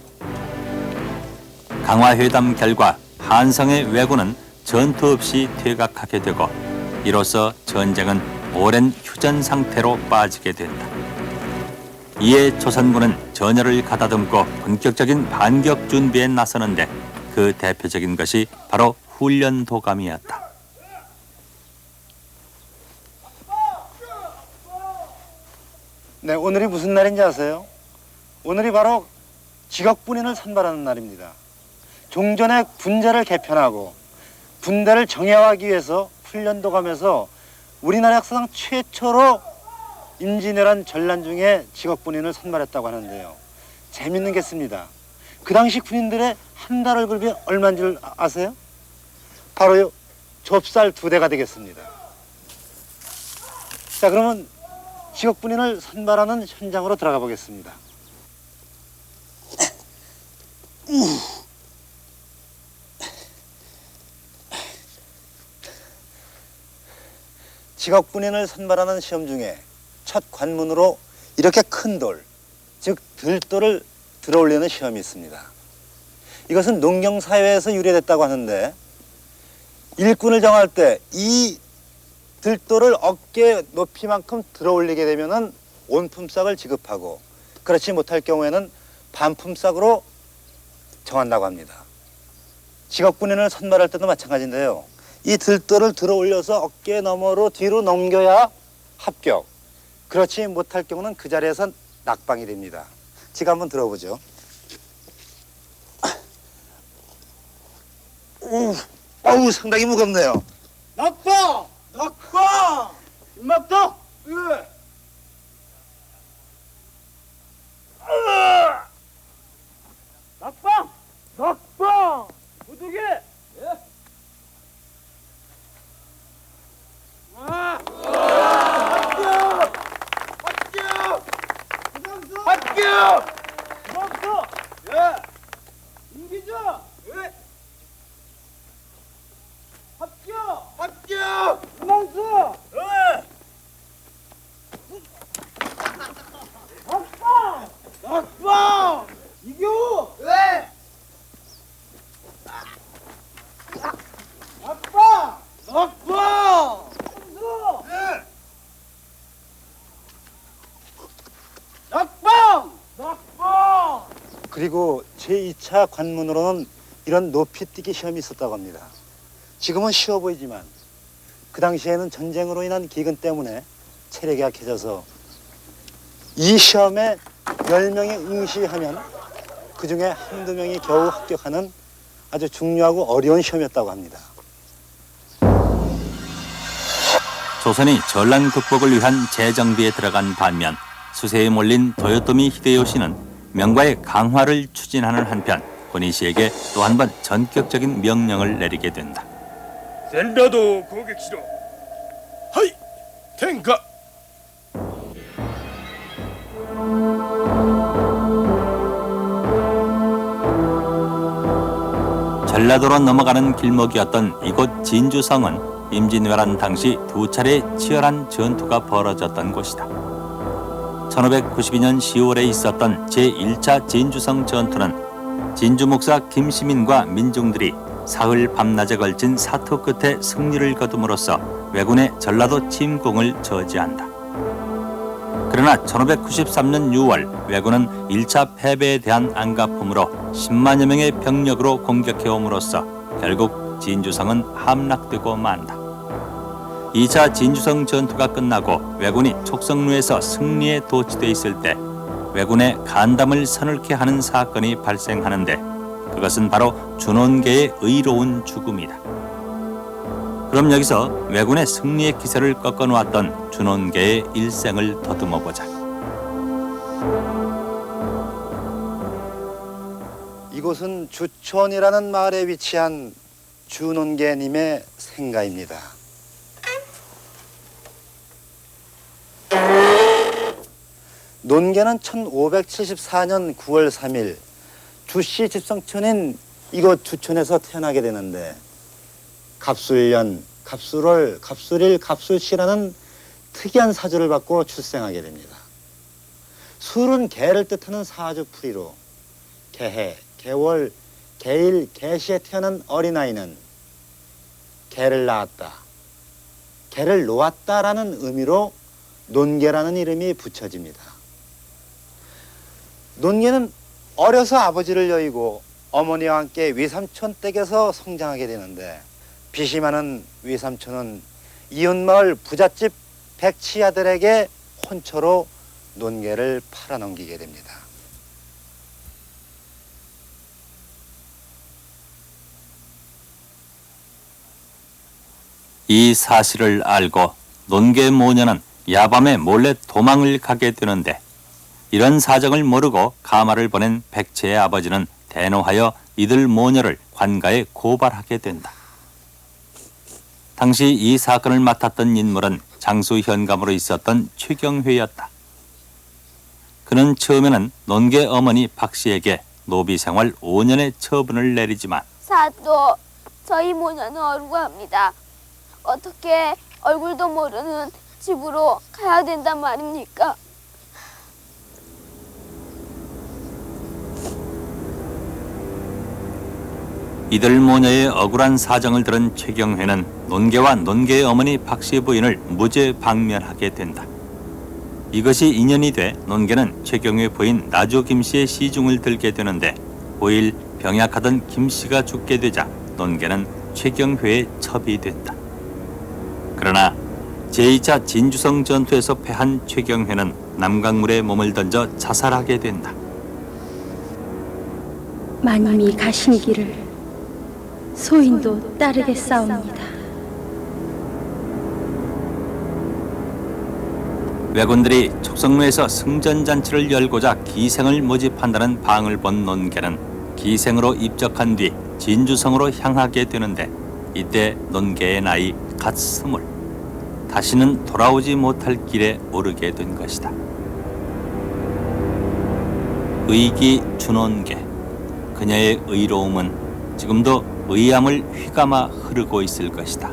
[SPEAKER 1] 강화회담 결과 한성의 왜군은 전투 없이 퇴각하게 되고 이로써 전쟁은 오랜 휴전 상태로 빠지게 된다. 이에 조선군은 전열을 가다듬고 본격적인 반격 준비에 나서는데 그 대표적인 것이 바로 훈련 도감이었다.
[SPEAKER 4] 네, 오늘이 무슨 날인지 아세요? 오늘이 바로 직업군인을 선발하는 날입니다. 종전의 군제를 개편하고 군대를 정예화하기 위해서 훈련 도감에서 우리나라 역사상 최초로 임진왜란 전란 중에 직업군인을 선발했다고 하는데요. 재밌는 게 있습니다. 그 당시 군인들의 한 달 월급이 얼마인 줄 아세요? 바로 좁쌀 2대가 되겠습니다. 자, 그러면 직업군인을 선발하는 현장으로 들어가 보겠습니다. 직업군인을 선발하는 시험 중에 첫 관문으로 이렇게 큰 돌, 즉 들돌을 들어올리는 시험이 있습니다. 이것은 농경사회에서 유래됐다고 하는데 일꾼을 정할 때 이 들돌을 어깨 높이만큼 들어올리게 되면은 온품삯을 지급하고 그렇지 못할 경우에는 반품삯으로 정한다고 합니다. 직업군인을 선발할 때도 마찬가지인데요. 이 들돌을 들어올려서 어깨 너머로 뒤로 넘겨야 합격. 그렇지 못할 경우는 그 자리에서 낙방이 됩니다. 지금 한번 들어보죠. 어우, 상당히 무겁네요.
[SPEAKER 3] 낙방! 낙방! 임막다!
[SPEAKER 9] 낙방! 낙방! 부두개! 합격! 김학수! 임기자! 합격! 합격! 김학수! 낙방! 낙방! 이규! 낙방! 낙방! 낙방! 낙방!
[SPEAKER 4] 그리고 제2차 관문으로는 이런 높이뛰기 시험이 있었다고 합니다. 지금은 쉬워 보이지만 그 당시에는 전쟁으로 인한 기근 때문에 체력이 약해져서 이 시험에 10명이 응시하면 그 중에 한두 명이 겨우 합격하는 아주 중요하고 어려운 시험이었다고 합니다.
[SPEAKER 1] 조선이 전란 극복을 위한 재정비에 들어간 반면 수세에 몰린 도요토미 히데요시는 명과의 강화를 추진하는 한편 고니시에게 또 한 번 전격적인 명령을 내리게 된다.
[SPEAKER 6] 젠라도 공격시로.
[SPEAKER 8] 하이 텐가.
[SPEAKER 1] 전라도로 넘어가는 길목이었던 이곳 진주성은 임진왜란 당시 두 차례 치열한 전투가 벌어졌던 곳이다. 1592년 10월에 있었던 제1차 진주성 전투는 진주 목사 김시민과 민중들이 사흘 밤낮에 걸친 사투 끝에 승리를 거둠으로써 왜군의 전라도 침공을 저지한다. 그러나 1593년 6월 왜군은 1차 패배에 대한 안갚음으로 10만여 명의 병력으로 공격해옴으로써 결국 진주성은 함락되고 만다. 2차 진주성 전투가 끝나고 왜군이 촉성루에서 승리에 도취돼 있을 때 왜군의 간담을 서늘케 하는 사건이 발생하는데 그것은 바로 준원계의 의로운 죽음이다. 그럼 여기서 왜군의 승리의 기세를 꺾어놓았던 준원계의 일생을 더듬어 보자.
[SPEAKER 4] 이곳은 주촌이라는 마을에 위치한 준원계님의 생가입니다. 논계는 1574년 9월 3일 주씨 집성촌인 이곳 주촌에서 태어나게 되는데 갑술년, 갑술월, 갑술일, 갑술시라는 특이한 사주를 받고 출생하게 됩니다. 술은 개를 뜻하는 사주풀이로 개해, 개월, 개일, 개시에 태어난 어린아이는 개를 낳았다, 개를 놓았다라는 의미로 논계라는 이름이 붙여집니다. 논계는 어려서 아버지를 여의고 어머니와 함께 외삼촌 댁에서 성장하게 되는데 빚이 많은 외삼촌은 이웃마을 부잣집 백치 아들에게 혼처로 논계를 팔아넘기게 됩니다.
[SPEAKER 1] 이 사실을 알고 논계 모녀는 야밤에 몰래 도망을 가게 되는데 이런 사정을 모르고 가마를 보낸 백제의 아버지는 대노하여 이들 모녀를 관가에 고발하게 된다. 당시 이 사건을 맡았던 인물은 장수 현감으로 있었던 최경회였다. 그는 처음에는 논계 어머니 박씨에게 노비 생활 5년의 처분을 내리지만
[SPEAKER 11] 사또, 저희 모녀는 억울합니다. 어떻게 얼굴도 모르는 집으로 가야 된단 말입니까?
[SPEAKER 1] 이들 모녀의 억울한 사정을 들은 최경회는 논계와 논계의 어머니 박씨 부인을 무죄 방면하게 된다. 이것이 인연이 돼 논계는 최경회 부인 나주 김씨의 시중을 들게 되는데 5일 병약하던 김씨가 죽게 되자 논계는 최경회에 첩이 된다. 그러나 제2차 진주성 전투에서 패한 최경회는 남강물에 몸을 던져 자살하게 된다.
[SPEAKER 12] 마님이 가신 길을 소인도 따르겠사옵니다.
[SPEAKER 1] 왜군들이 촉성로에서 승전잔치를 열고자 기생을 모집한다는 방을 본 논개는 기생으로 입적한 뒤 진주성으로 향하게 되는데 이때 논개의 나이 갓 20. 다시는 돌아오지 못할 길에 오르게 된 것이다. 의기 준원계, 그녀의 의로움은 지금도 의암을 휘감아 흐르고 있을 것이다.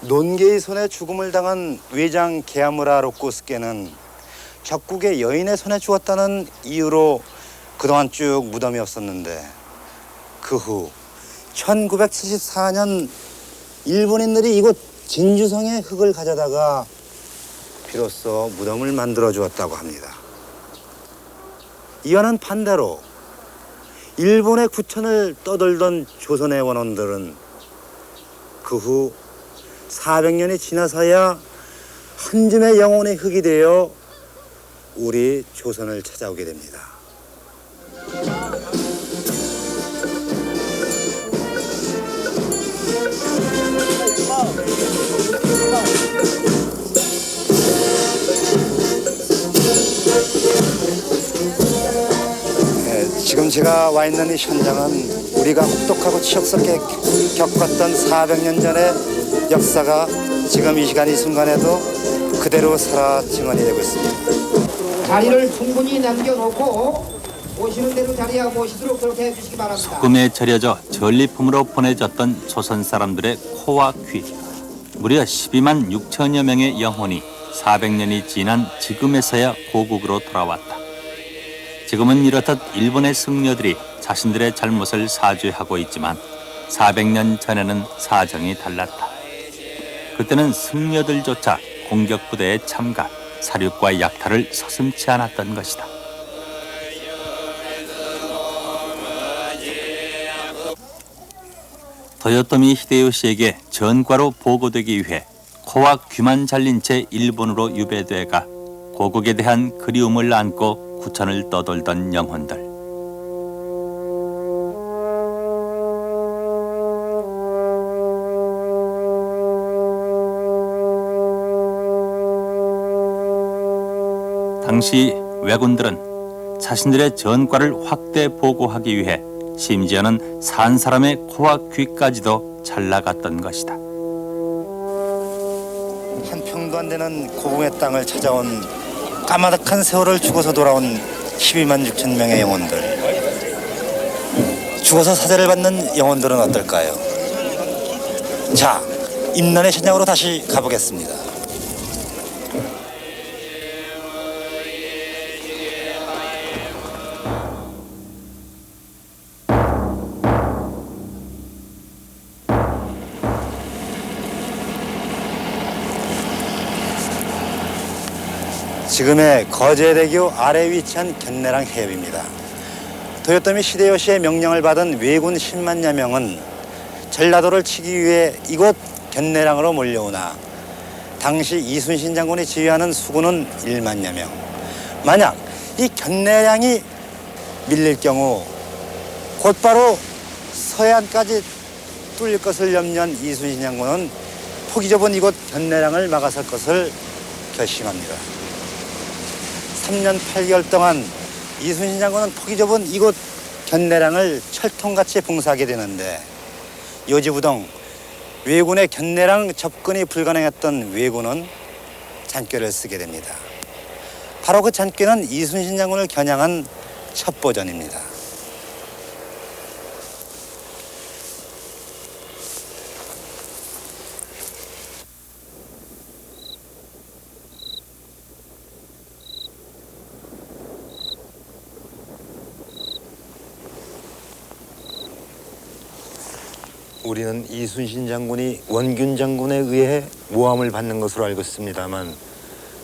[SPEAKER 4] 논개의 손에 죽음을 당한 외장 게아무라 로코스케는 적국의 여인의 손에 죽었다는 이유로 그동안 쭉 무덤이 없었는데 그 후 1974년 일본인들이 이곳 진주성에 흙을 가져다가 비로소 무덤을 만들어 주었다고 합니다. 이와는 반대로 일본의 구천을 떠돌던 조선의 원원들은 그 후 400년이 지나서야 한 줌의 영혼의 흙이 되어 우리 조선을 찾아오게 됩니다. 지금 제가 와 있는 이 현장은 우리가 혹독하고 치욕스럽게 겪었던 400년 전의 역사가 지금 이 시간 이 순간에도 그대로 살아 증언이 되고 있습니다.
[SPEAKER 13] 자리를 충분히 남겨놓고 오시는 대로 자리에 모시도록 그렇게 해주시기 바랍니다.
[SPEAKER 1] 소금에 절여져 전리품으로 보내졌던 조선 사람들의 코와 귀. 무려 12만 6천여 명의 영혼이 400년이 지난 지금에서야 고국으로 돌아왔다. 지금은 이렇듯 일본의 승려들이 자신들의 잘못을 사죄하고 있지만 400년 전에는 사정이 달랐다. 그때는 승려들조차 공격부대에 참가, 사륙과 약탈을 서슴지 않았던 것이다. 도요토미 히데요시에게 전과로 보고되기 위해 코와 귀만 잘린 채 일본으로 유배돼가 고국에 대한 그리움을 안고 구천을 떠돌던 영혼들. 당시 왜군들은 자신들의 전과를 확대 보고하기 위해 심지어는 산 사람의 코와 귀까지도 잘라갔던 것이다.
[SPEAKER 4] 한 평도 안 되는 고궁의 땅을 찾아온 까마득한 세월을 죽어서 돌아온 12만 6천 명의 영혼들. 죽어서 사죄를 받는 영혼들은 어떨까요? 자, 임난의 현장으로 다시 가보겠습니다. 지금의 거제대교 아래 위치한 견내랑 해협입니다. 도요토미 히데요시의 명령을 받은 왜군 10만여 명은 전라도를 치기 위해 이곳 견내랑으로 몰려오나 당시 이순신 장군이 지휘하는 수군은 1만여 명. 만약 이 견내랑이 밀릴 경우 곧바로 서해안까지 뚫릴 것을 염려한 이순신 장군은 폭이 좁은 이곳 견내랑을 막아설 것을 결심합니다. 3년 8개월 동안 이순신 장군은 폭이 좁은 이곳 견내랑을 철통같이 봉사하게 되는데 요지부동 왜군의 견내랑 접근이 불가능했던 왜군은 잔꾀를 쓰게 됩니다. 바로 그 잔꾀는 이순신 장군을 겨냥한 첩보전입니다. 우리는 이순신 장군이 원균 장군에 의해 모함을 받는 것으로 알고 있습니다만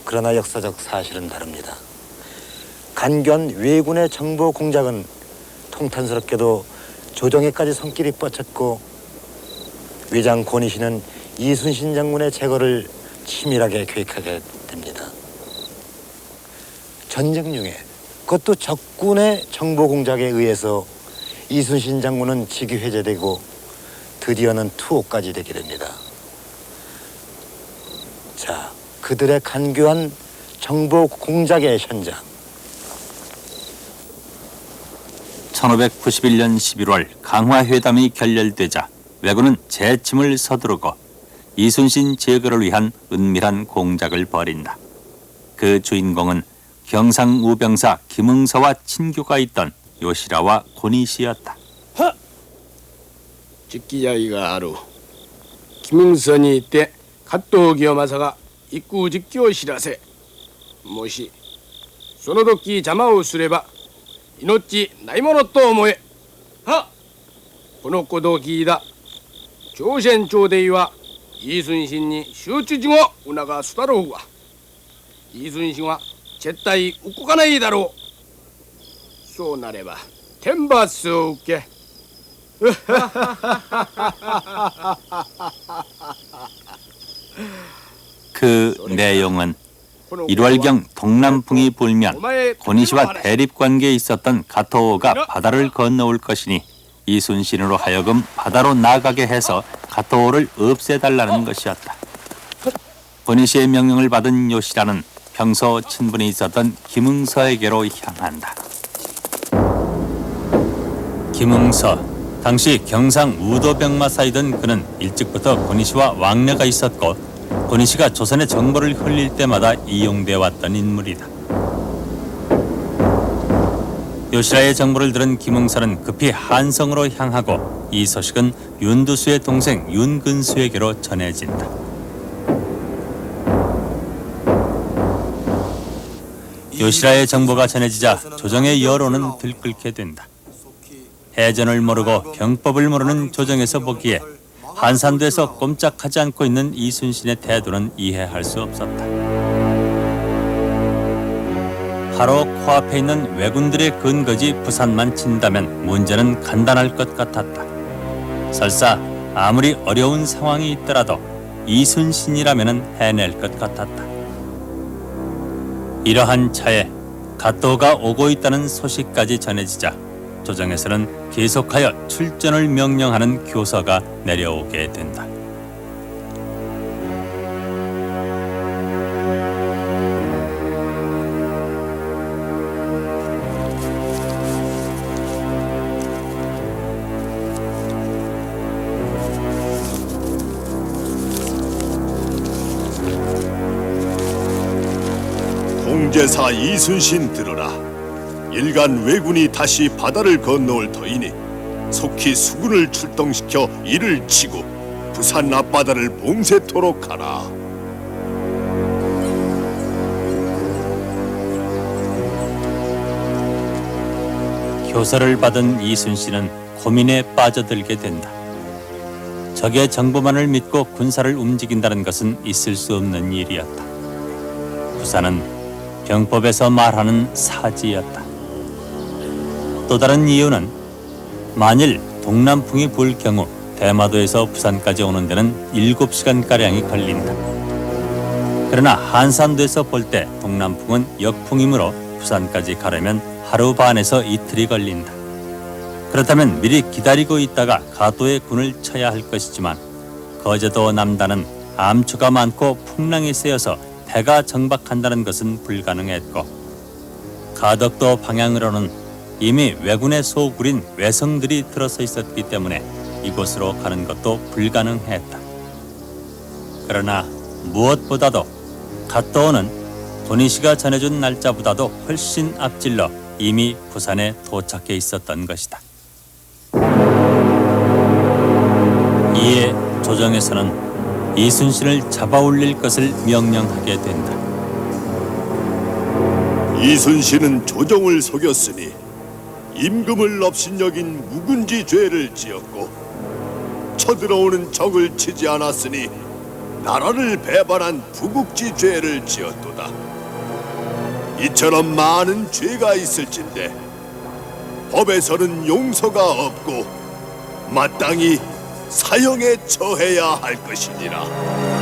[SPEAKER 4] 그러나 역사적 사실은 다릅니다. 간견 왜군의 정보 공작은 통탄스럽게도 조정에까지 손길이 뻗쳤고 외장 권희시는 이순신 장군의 제거를 치밀하게 계획하게 됩니다. 전쟁 중에 그것도 적군의 정보 공작에 의해서 이순신 장군은 직위 해제되고 드디어는 투호까지 되게 됩니다. 자, 그들의 간교한 정보 공작의 현장.
[SPEAKER 1] 1591년 11월 강화회담이 결렬되자 왜군은 재침을 서두르고 이순신 제거를 위한 은밀한 공작을 벌인다. 그 주인공은 경상우병사 김응서와 친교가 있던 요시라와 고니시였다.
[SPEAKER 8] 직기자이가 하루 김응선이 이때 갓도기어 마사가 입구 직교 시라세 모시 소노도키 자마오 수레바 이노치 나이모노と思えこのことを聞いた朝鮮朝廷はイ・スンシンに集中を促すだろうがイ・スンシンは絶対動かないだろう。そうなれば天罰を受け
[SPEAKER 1] 그 내용은 1월경 동남풍이 불면 고니시와 대립관계에 있었던 가토오가 바다를 건너올 것이니 이순신으로 하여금 바다로 나가게 해서 가토오를 없애달라는 것이었다. 고니시의 명령을 받은 요시라는 평소 친분이 있었던 김응서에게로 향한다. 김응서, 당시 경상 우도병마사이던 그는 일찍부터 고니시와 왕래가 있었고 고니시가 조선의 정보를 흘릴 때마다 이용되어 왔던 인물이다. 요시라의 정보를 들은 김응서는 급히 한성으로 향하고 이 소식은 윤두수의 동생 윤근수에게로 전해진다. 요시라의 정보가 전해지자 조정의 여론은 들끓게 된다. 해전을 모르고 병법을 모르는 조정에서 보기에 한산도에서 꼼짝하지 않고 있는 이순신의 태도는 이해할 수 없었다. 바로 코앞에 있는 왜군들의 근거지 부산만 친다면 문제는 간단할 것 같았다. 설사 아무리 어려운 상황이 있더라도 이순신이라면 해낼 것 같았다. 이러한 차에 가토가 오고 있다는 소식까지 전해지자 조정에서는 계속하여 출전을 명령하는 교서가 내려오게 된다.
[SPEAKER 5] 공제사 이순신 들으라. 일간 왜군이 다시 바다를 건너올 터이니 속히 수군을 출동시켜 이를 치고 부산 앞바다를 봉쇄토록 하라.
[SPEAKER 1] 교서를 받은 이순신은 고민에 빠져들게 된다. 적의 정보만을 믿고 군사를 움직인다는 것은 있을 수 없는 일이었다. 부산은 병법에서 말하는 사지였다. 또 다른 이유는 만일 동남풍이 불 경우 대마도에서 부산까지 오는 데는 7시간가량이 걸린다. 그러나 한산도에서 볼 때 동남풍은 역풍이므로 부산까지 가려면 하루 반에서 이틀이 걸린다. 그렇다면 미리 기다리고 있다가 가도의 군을 쳐야 할 것이지만 거제도 남단은 암초가 많고 풍랑이 세여서 해가 정박한다는 것은 불가능했고 가덕도 방향으로는 이미 왜군의 소굴인 외성들이 들어서 있었기 때문에 이곳으로 가는 것도 불가능했다. 그러나 무엇보다도 가토오는 고니시가 전해준 날짜보다도 훨씬 앞질러 이미 부산에 도착해 있었던 것이다. 이에 조정에서는 이순신을 잡아올릴 것을 명령하게 된다.
[SPEAKER 5] 이순신은 조정을 속였으니 임금을 업신여긴 묵은지 죄를 지었고 쳐들어오는 적을 치지 않았으니 나라를 배반한 부국지 죄를 지었도다. 이처럼 많은 죄가 있을진데 법에서는 용서가 없고 마땅히 사형에 처해야 할 것이니라.